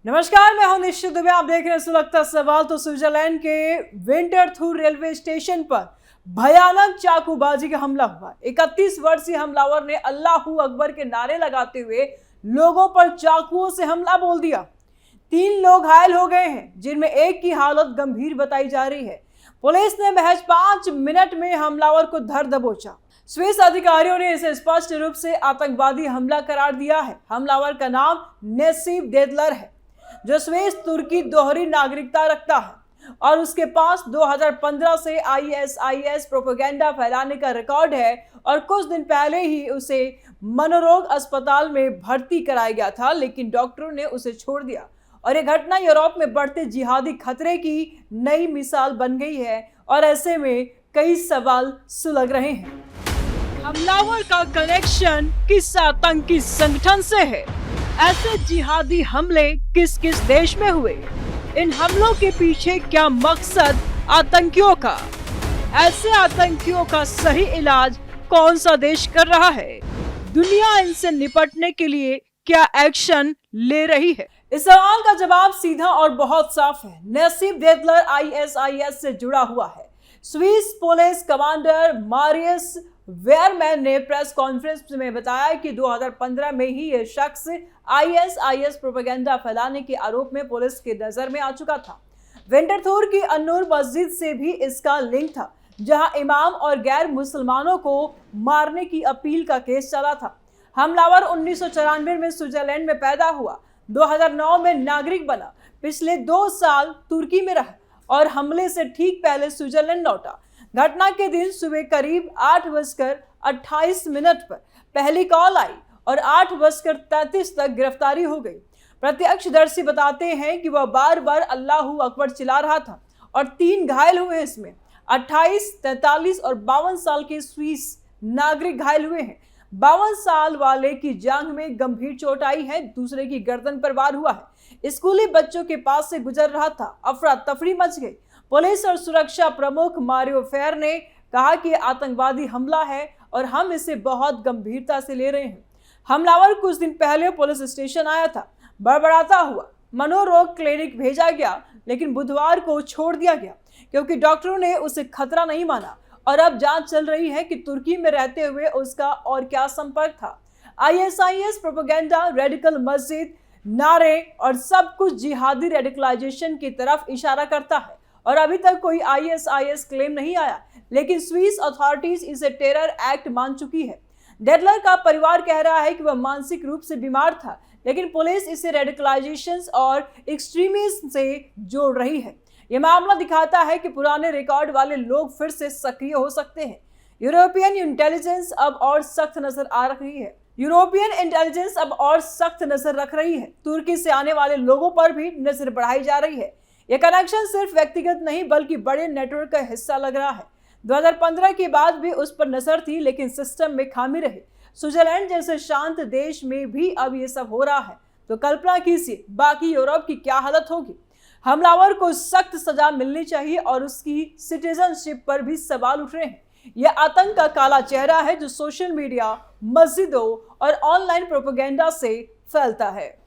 नमस्कार, मैं हूं निश्चित दुबे। आप देख रहे हैं सुलगता सवाल। तो स्विट्जरलैंड के विंटरथूर रेलवे स्टेशन पर भयानक चाकूबाजी का हमला हुआ। 31 वर्षीय हमलावर ने अल्लाहू अकबर के नारे लगाते हुए लोगों पर चाकुओं से हमला बोल दिया। 3 लोग घायल हो गए हैं, जिनमें एक की हालत गंभीर बताई जा रही है। पुलिस ने महज 5 मिनट में हमलावर को धर दबोचा। स्विस अधिकारियों ने इसे स्पष्ट रूप से आतंकवादी हमला करार दिया है। हमलावर का नाम नेसिब डेदलर है, जो स्विस तुर्की दोहरी नागरिकता रखता है और उसके पास 2015 से आईएसआईएस प्रोपेगेंडा फैलाने का रिकॉर्ड है। और कुछ दिन पहले ही उसे मनोरोग अस्पताल में भर्ती कराया गया था, लेकिन डॉक्टरों ने उसे छोड़ दिया। और यह घटना यूरोप में बढ़ते जिहादी खतरे की नई मिसाल बन गई है और ऐसे में कई सवाल सुलग रहे हैं। हमलावर का कनेक्शन किस आतंकी संगठन से है? ऐसे जिहादी हमले किस किस देश में हुए? इन हमलों के पीछे क्या मकसद आतंकियों का? ऐसे आतंकियों का सही इलाज कौन सा देश कर रहा है? दुनिया इनसे निपटने के लिए क्या एक्शन ले रही है? इस सवाल का जवाब सीधा और बहुत साफ है। नेसिब डेदलर आईएसआईएस से जुड़ा हुआ है। स्विस पुलिस कमांडर मारियस वेयरमैन ने प्रेस कॉन्फ्रेंस में बताया कि 2015 में ही यह शख्स आईएसआईएस प्रोपेगेंडा फैलाने के आरोप में पुलिस की नजर में आ चुका था। विंटरथूर की अन्नूर मस्जिद से भी इसका लिंक था, जहां इमाम और गैर मुसलमानों को मारने की अपील का केस चला था। हमलावर 1994 में स्विट्जरलैंड में पैदा हुआ, 2009 में नागरिक बना, पिछले 2 साल तुर्की में रहा और हमले से ठीक पहले स्विट्जरलैंड लौटा। घटना के दिन सुबह करीब 8:28 पर पहली कॉल आई और 8:33 तक गिरफ्तारी हो गई। प्रत्यक्षदर्शी बताते हैं कि वह बार बार अल्लाहू अकबर चिल्ला रहा था और 3 घायल हुए हैं। इसमें 28, 43 और 52 साल के स्विस नागरिक घायल हुए हैं। 52 साल वाले की जांघ में गंभीर चोट आई है, दूसरे की गर्दन पर वार हुआ है। स्कूली बच्चों के पास से गुजर रहा था। अफरा तफरी मच गई। पुलिस और सुरक्षा प्रमुख मारियो फेर ने कहा कि आतंकवादी हमला है और हम इसे बहुत गंभीरता से ले रहे हैं। हमलावर कुछ दिन पहले पुलिस स्टेशन आया था। बड़बड़ाता हुआ मनोरोग क्लिनिक भेजा गया, लेकिन बुधवार को छोड़ दिया गया क्योंकि डॉक्टरों ने उसे खतरा नहीं माना। और अब जांच चल रही है कि तुर्की में रहते हुए उसका और क्या संपर्क था। आईएसआईएस प्रोपेगेंडा, रेडिकल मस्जिद, नारे और सब कुछ जिहादी रेडिकलाइजेशन की तरफ इशारा करता है। और अभी तक कोई आईएसआईएस क्लेम नहीं आया, लेकिन स्विस अथॉरिटीज इसे टेरर एक्ट मान चुकी है। डेडलर का परिवार कह रहा है कि वह मानसिक रूप से बीमार था, लेकिन पुलिस इसे रेडिकलाइजेशन और एक्सट्रीमिज्म से जोड़ रही है। यह मामला दिखाता है कि पुराने रिकॉर्ड वाले लोग फिर से सक्रिय हो सकते हैं। यूरोपियन इंटेलिजेंस अब और सख्त नजर रख रही है। तुर्की से आने वाले लोगों पर भी नजर बढ़ाई जा रही है। यह कनेक्शन सिर्फ व्यक्तिगत नहीं बल्कि बड़े नेटवर्क का हिस्सा लग रहा है। 2015 के बाद भी उस पर नजर थी, लेकिन सिस्टम में खामी रही। स्विट्जरलैंड जैसे शांत देश में भी अब ये सब हो रहा है, तो कल्पना कीजिए बाकी यूरोप की क्या हालत होगी। हमलावर को सख्त सजा मिलनी चाहिए और उसकी सिटीजनशिप पर भी सवाल उठ रहे हैं। यह आतंक का काला चेहरा है जो सोशल मीडिया, मस्जिदों और ऑनलाइन प्रोपेगेंडा से फैलता है।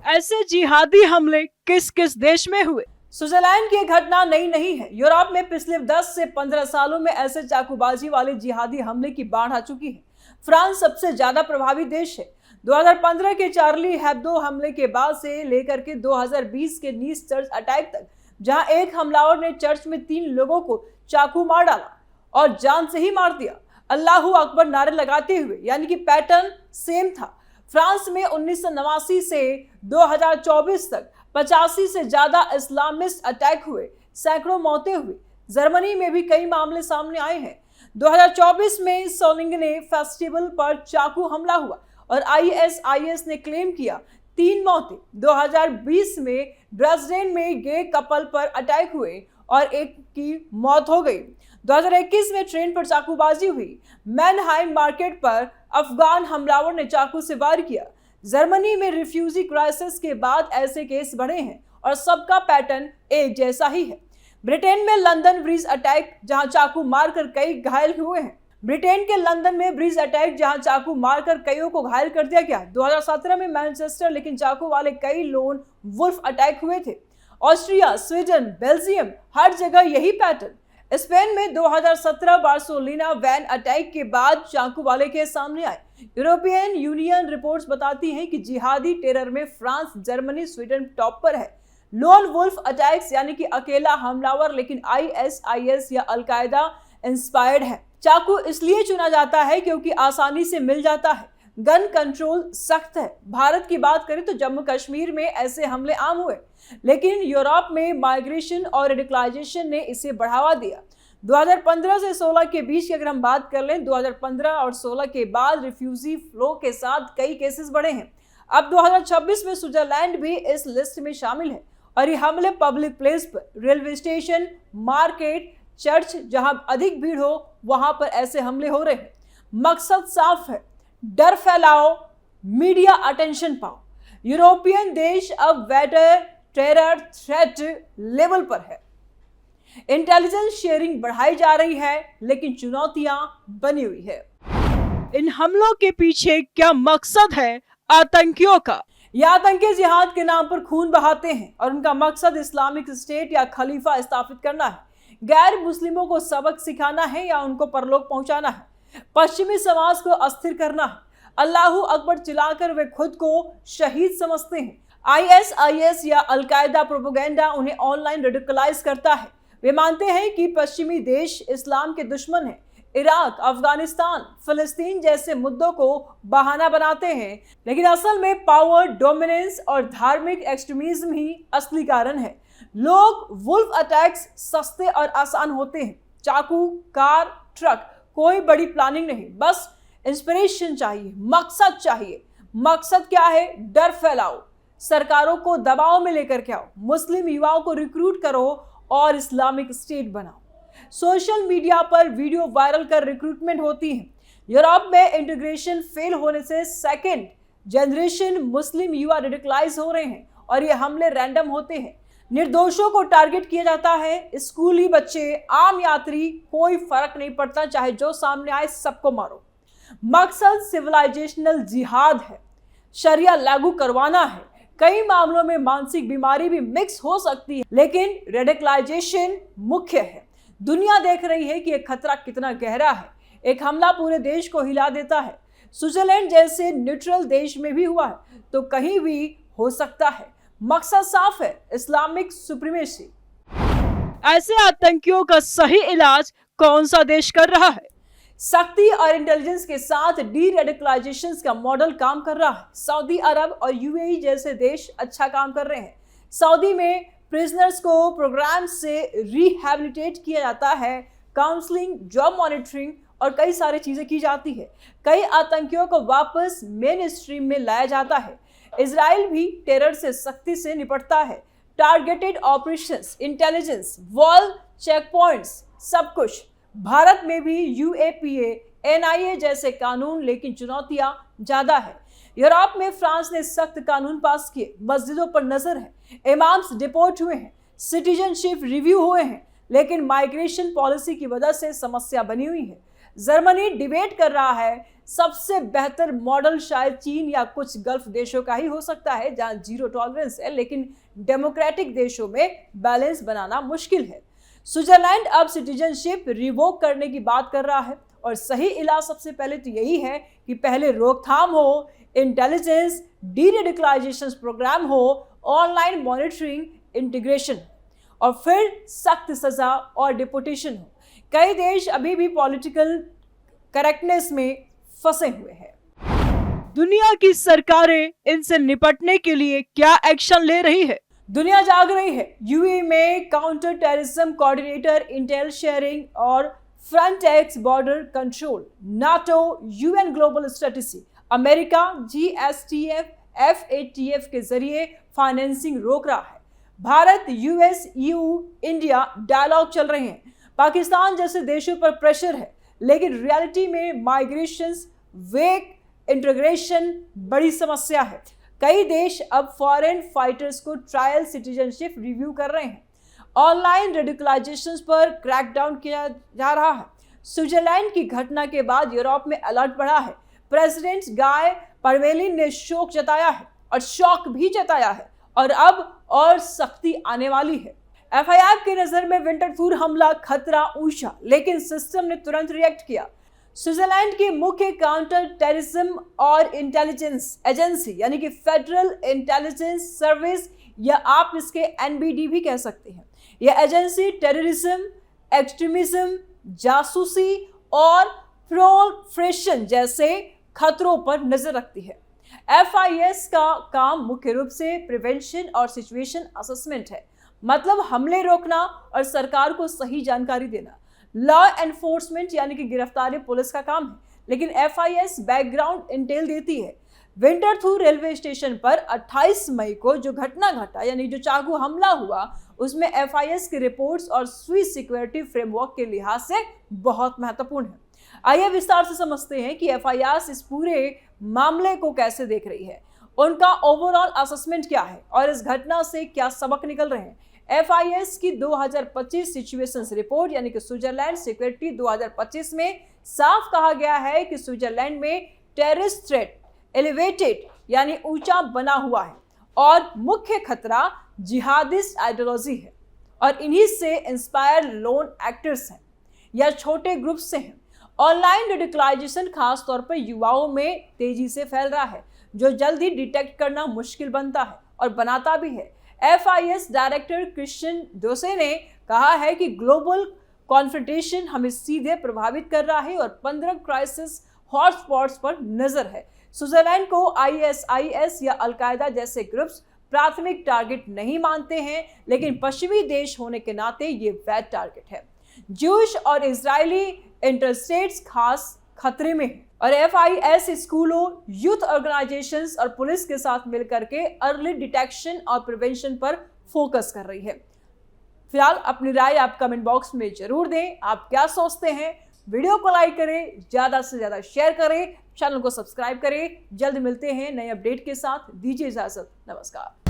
ऐसे जिहादी हमले किस किस देश में हुए? स्विट्जरलैंड की घटना नई नहीं है। यूरोप में पिछले 10 से 15 सालों में ऐसे चाकूबाजी वाले जिहादी हमले की बाढ़ आ चुकी है। फ्रांस सबसे ज्यादा प्रभावी देश है। 2015 के चार्ली हेब्दो हमले के बाद से लेकर के 2020 के नीस चर्च अटैक तक, जहां एक हमलावर ने चर्च में 3 लोगों को चाकू मार डाला और जान से ही मार दिया, अल्लाहू अकबर नारे लगाते हुए, यानी कि पैटर्न सेम था। फ्रांस में 1989 से 2024 तक 85 से ज्यादा इस्लामिस्ट अटैक हुए, सैकड़ों मौतें हुई। जर्मनी में भी कई मामले सामने आए हैं। 2024 में सोलिंगने फेस्टिवल पर चाकू हमला हुआ और आईएसआईएस ने क्लेम किया 3 मौतें। 2020 में ड्रेसडेन में गे कपल पर अटैक हुए और एक की मौत हो गई। 2021 में ट्रेन पर चाकूबाजी हुई। मैनहाइम मार्केट पर अफगान हमलावर ने चाकू से वार किया। जर्मनी में रिफ्यूजी क्राइसिस के बाद ऐसे केस बढ़े हैं और सबका पैटर्न एक जैसा ही है। ब्रिटेन में लंदन ब्रिज अटैक, जहां चाकू मारकर कई घायल हुए हैं। ब्रिटेन के लंदन में ब्रिज अटैक, जहां चाकू मारकर कईयों को घायल कर दिया गया। 2017 में मैनचेस्टर लेकिन चाकू वाले कई लोन वुल्फ अटैक हुए थे। ऑस्ट्रिया, स्वीडन, बेल्जियम, हर जगह यही पैटर्न। स्पेन में 2017 बार्सिलोना वैन अटैक के बाद चाकू वाले के सामने आए। यूरोपियन यूनियन रिपोर्ट्स बताती हैं कि जिहादी टेरर में फ्रांस, जर्मनी, स्वीडन टॉप पर है। लोन वुल्फ अटैक्स यानी कि अकेला हमलावर, लेकिन ISIS या अलकायदा इंस्पायर्ड है। चाकू इसलिए चुना जाता है क्योंकि आसानी से मिल जाता है। गन कंट्रोल सख्त है। भारत की बात करें तो जम्मू कश्मीर में ऐसे हमले आम हुए, लेकिन यूरोप में माइग्रेशन और रेडिकलाइजेशन ने इसे बढ़ावा दिया। 2015 से 16 के बीच की अगर हम बात कर लें, 2015 और 16 के बाद रिफ्यूजी फ्लो के साथ कई केसेस बढ़े हैं। अब 2026 में स्विट्जरलैंड भी इस लिस्ट में शामिल है और ये हमले पब्लिक प्लेस पर, रेलवे स्टेशन, मार्केट, चर्च, जहां अधिक भीड़ हो वहां पर ऐसे हमले हो रहे हैं। मकसद साफ है, डर फैलाओ, मीडिया अटेंशन पाओ। यूरोपियन देश अब वेटर टेरर थ्रेट लेवल पर है। इंटेलिजेंस शेयरिंग बढ़ाई जा रही है, लेकिन चुनौतियां बनी हुई है। इन हमलों के पीछे क्या मकसद है आतंकियों का? यह आतंकी जिहाद के नाम पर खून बहाते हैं और उनका मकसद इस्लामिक स्टेट या खलीफा स्थापित करना है, गैर मुस्लिमों को सबक सिखाना है या उनको परलोक पहुंचाना है, पश्चिमी समाज को अस्थिर करना है। अल्लाहू अकबर चिल्लाकर वे खुद को शहीद समझते हैं। ISIS या अलकायदा प्रोपेगेंडा उन्हें ऑनलाइन रेडिकलाइज करता है। वे मानते हैं कि पश्चिमी देश इस्लाम के दुश्मन हैं। इराक, अफगानिस्तान, फिलिस्तीन जैसे मुद्दों को बहाना बनाते हैं, लेकिन असल में पावर, डोमिनेंस और धार्मिक एक्सट्रीमिज्म ही असली कारण है। लोग वुल्फ अटैक्स सस्ते और आसान होते हैं। चाकू, कार, ट्रक, कोई बड़ी प्लानिंग नहीं, बस इंस्पिरेशन चाहिए, मकसद चाहिए। मकसद क्या है? डर फैलाओ, सरकारों को दबाव में लेकर के आओ, मुस्लिम युवाओं को रिक्रूट करो और इस्लामिक स्टेट बनाओ। सोशल मीडिया पर वीडियो वायरल कर रिक्रूटमेंट होती है। यूरोप में इंटीग्रेशन फेल होने से सेकेंड जनरेशन मुस्लिम युवा रेडिकलाइज हो रहे हैं और ये हमले रैंडम होते हैं। निर्दोषों को टारगेट किया जाता है। स्कूली बच्चे, आम यात्री, कोई फर्क नहीं पड़ता, चाहे जो सामने आए सबको मारो। मकसद सिविलाइजेशनल जिहाद है, शरिया लागू करवाना है। कई मामलों में मानसिक बीमारी भी मिक्स हो सकती है, लेकिन रेडिकलाइजेशन मुख्य है। दुनिया देख रही है कि यह खतरा कितना गहरा है। एक हमला पूरे देश को हिला देता है। स्विट्जरलैंड जैसे न्यूट्रल देश में भी हुआ है, तो कहीं भी हो सकता है। मकसद साफ है, इस्लामिक सुप्रीमेसी। ऐसे आतंकियों का सही इलाज कौन सा देश कर रहा है? सख्ती और इंटेलिजेंस के साथ डी रेडिकलाइजेशन का मॉडल काम कर रहा है। सऊदी अरब और UAE जैसे देश अच्छा काम कर रहे हैं। सऊदी में प्रिजनर्स को प्रोग्राम से रिहैबिलिटेट किया जाता है, काउंसलिंग, जॉब मॉनिटरिंग और कई सारी चीजें की जाती है। कई आतंकियों को वापस मेन स्ट्रीम में लाया जाता है। इजराइल भी टेरर से सख्ती से निपटता है। Targeted operations, intelligence, wall, check points, सब कुछ। भारत में भी UAPA, NIA जैसे कानून, लेकिन चुनौतियां ज्यादा है। यूरोप में फ्रांस ने सख्त कानून पास किए, मस्जिदों पर नजर है, इमाम्स डिपोर्ट हुए हैं, सिटीजनशिप रिव्यू हुए हैं, लेकिन माइग्रेशन पॉलिसी की वजह से समस्या बनी हुई है। जर्मनी डिबेट कर रहा है। सबसे बेहतर मॉडल शायद चीन या कुछ गल्फ देशों का ही हो सकता है, जहां जीरो टॉलरेंस है, लेकिन डेमोक्रेटिक देशों में बैलेंस बनाना मुश्किल है। स्विट्जरलैंड अब सिटीजनशिप रिवोक करने की बात कर रहा है और सही इलाज सबसे पहले तो यही है कि पहले रोकथाम हो, इंटेलिजेंस, डी रेडिकलाइजेशन प्रोग्राम हो, ऑनलाइन मॉनिटरिंग, इंटीग्रेशन और फिर सख्त सजा और डिपोटेशन हो। कई देश अभी भी पॉलिटिकल करेक्टनेस में फंसे हुए हैं। दुनिया की सरकारें इनसे निपटने के लिए क्या एक्शन ले रही है? दुनिया जाग रही है। UAE में counter terrorism coordinator, intel sharing और Frontex border control, NATO, UN global strategy, America GSTF, FATF के जरिए फाइनेंसिंग रोक रहा है। Bharat, US, EU, India dialogue चल रहे हैं। पाकिस्तान जैसे देशों पर प्रेशर है, लेकिन रियलिटी में माइग्रेशन, वेक, इंटीग्रेशन बड़ी समस्या है। कई देश अब फॉरेन फाइटर्स को ट्रायल सिटीजनशिप रिव्यू कर रहे हैं। ऑनलाइन रेडिकलाइजेशन पर क्रैकडाउन किया जा रहा है। स्विट्जरलैंड की घटना के बाद यूरोप में अलर्ट बढ़ा है। प्रेसिडेंट गाय परवेलिन ने शोक जताया है और शौक भी जताया है और अब और सख्ती आने वाली है। एफआईआर की नजर में विंटरथूर हमला खतरा ऊंचा, लेकिन सिस्टम ने तुरंत रिएक्ट किया। स्विट्जरलैंड की मुख्य काउंटर टेररिज्म और इंटेलिजेंस एजेंसी यानी कि फेडरल इंटेलिजेंस सर्विस, या आप इसके एनबीडी भी कह सकते हैं, यह एजेंसी टेररिज्म, एक्सट्रीमिज्म, जासूसी और प्रोलिफरेशन जैसे खतरों पर नजर रखती है। एफआईएस का काम मुख्य रूप से प्रिवेंशन और सिचुएशन असेसमेंट है, मतलब हमले रोकना और सरकार को सही जानकारी देना। लॉ एनफोर्समेंट यानी कि गिरफ्तारी पुलिस का काम है, लेकिन एफआईएस बैकग्राउंड इंटेल देती है। विंटरथूर रेलवे स्टेशन पर 28 मई को जो घटना घटा यानी जो चाकू हमला हुआ, उसमें एफआईएस की रिपोर्ट्स और स्विस सिक्योरिटी फ्रेमवर्क के लिहाज से बहुत महत्वपूर्ण है। आइए विस्तार से समझते हैं कि एफआईआर इस पूरे मामले को कैसे देख रही है, उनका ओवरऑल असेसमेंट क्या है और इस घटना से क्या सबक निकल रहे हैं। एफआईएस की 2025 सिचुएशंस रिपोर्ट यानी कि स्विट्जरलैंड सिक्योरिटी 2025 में साफ कहा गया है कि स्विट्जरलैंड में टेररिस्ट थ्रेट एलिवेटेड यानी ऊंचा बना हुआ है और मुख्य खतरा जिहादिस्ट आइडियोलॉजी है और इन्हीं से इंस्पायर लोन एक्टर्स हैं या छोटे ग्रुप से हैं। ऑनलाइन रेडिकलाइजेशन खास तौर पर युवाओं में तेजी से फैल रहा है, जो जल्द ही डिटेक्ट करना मुश्किल बनता है और बनाता भी है। एफआईएस डायरेक्टर क्रिश्चियन डोसे ने कहा है कि ग्लोबल कॉन्फ्रंटेशन हमें सीधे प्रभावित कर रहा है और 15 क्राइसिस हॉटस्पॉट्स पर नजर है। स्विट्जरलैंड को आईएसआईएस या अलकायदा जैसे ग्रुप्स प्राथमिक टारगेट नहीं मानते हैं, लेकिन पश्चिमी देश होने के नाते ये वैध टारगेट है। ज्यूश और इजरायली इंटरस्टेट्स खास खतरे में है और एफआईएस स्कूलों, यूथ ऑर्गेनाइजेशंस और पुलिस के साथ मिलकर के अर्ली डिटेक्शन और प्रिवेंशन पर फोकस कर रही है। फिलहाल अपनी राय आप कमेंट बॉक्स में जरूर दें। आप क्या सोचते हैं? वीडियो को लाइक करें, ज्यादा से ज्यादा शेयर करें, चैनल को सब्सक्राइब करें। जल्द मिलते हैं नए अपडेट के साथ। दीजिए इजाजत, नमस्कार।